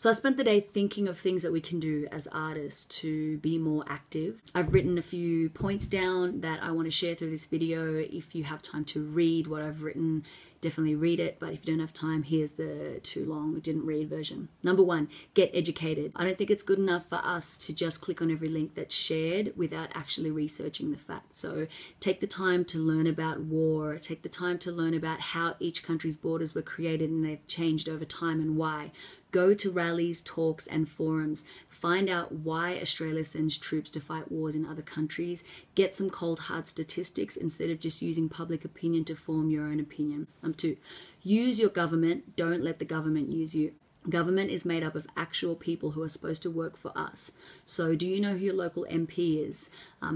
So I spent the day thinking of things that we can do as artists to be more active. I've written a few points down that I want to share through this video. If you have time to read what I've written, definitely read it. But if you don't have time, here's the too long, didn't read version. Number one, get educated. I don't think it's good enough for us to just click on every link that's shared without actually researching the facts. So take the time to learn about war, take the time to learn about how each country's borders were created and they've changed over time and why. Go to rallies, talks and forums. Find out why Australia sends troops to fight wars in other countries. Get some cold hard statistics instead of just using public opinion to form your own opinion. Number two, use your government. Don't let the government use you. Government is made up of actual people who are supposed to work for us. So do you know who your local MP is?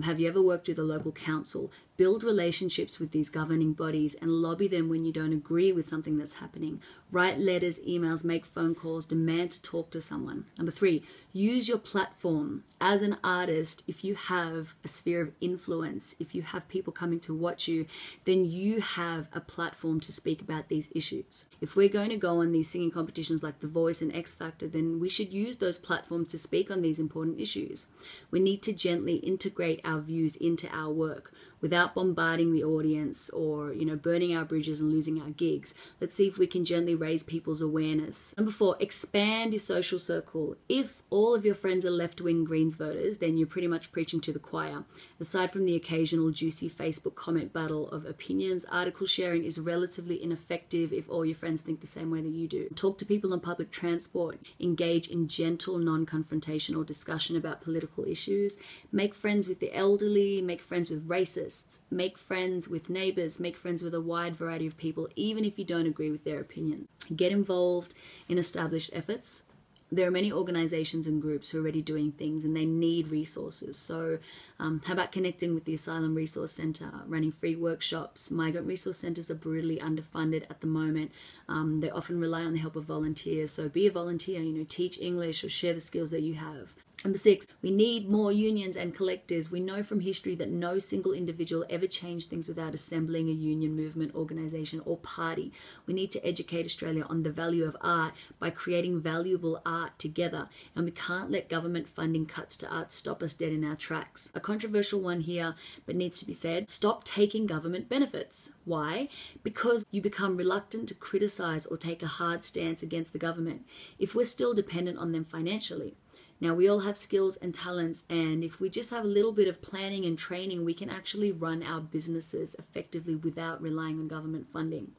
Have you ever worked with a local council? Build relationships with these governing bodies and lobby them when you don't agree with something that's happening. Write letters, emails, make phone calls, demand to talk to someone. Number three, use your platform. As an artist, if you have a sphere of influence, if you have people coming to watch you, then you have a platform to speak about these issues. If we're going to go on these singing competitions like The Voice and X Factor, then we should use those platforms to speak on these important issues. We need to gently integrate our views into our work without bombarding the audience or, burning our bridges and losing our gigs. Let's see if we can gently raise people's awareness. Number four, expand your social circle. If all of your friends are left-wing Greens voters, then you're pretty much preaching to the choir. Aside from the occasional juicy Facebook comment battle of opinions, article sharing is relatively ineffective if all your friends think the same way that you do. Talk to people on public transport. Engage in gentle, non-confrontational discussion about political issues. Make friends with the elderly. Make friends with racists. Make friends with neighbors. Make friends with a wide variety of people, even if you don't agree with their opinions. Get involved in established efforts. There are many organizations and groups who are already doing things and they need resources. So how about connecting with the Asylum Resource Centre, running free workshops? Migrant resource centres are brutally underfunded at the moment. They often rely on the help of volunteers. So be a volunteer, teach English or share the skills that you have. Number six, we need more unions and collectives. We know from history that no single individual ever changed things without assembling a union, movement, organisation or party. We need to educate Australia on the value of art by creating valuable art together. And we can't let government funding cuts to art stop us dead in our tracks. A controversial one here, but needs to be said, stop taking government benefits. Why? Because you become reluctant to criticise or take a hard stance against the government if we're still dependent on them financially. Now, we all have skills and talents, and if we just have a little bit of planning and training, we can actually run our businesses effectively without relying on government funding.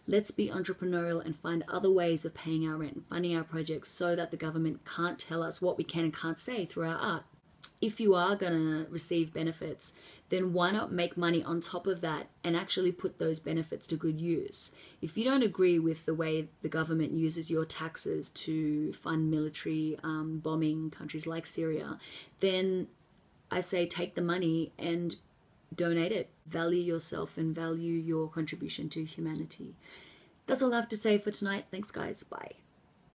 Let's be entrepreneurial and find other ways of paying our rent and funding our projects so that the government can't tell us what we can and can't say through our art. If you are going to receive benefits, then why not make money on top of that and actually put those benefits to good use? If you don't agree with the way the government uses your taxes to fund military bombing countries like Syria, then I say take the money and donate it. Value yourself and value your contribution to humanity. That's all I have to say for tonight. Thanks, guys. Bye.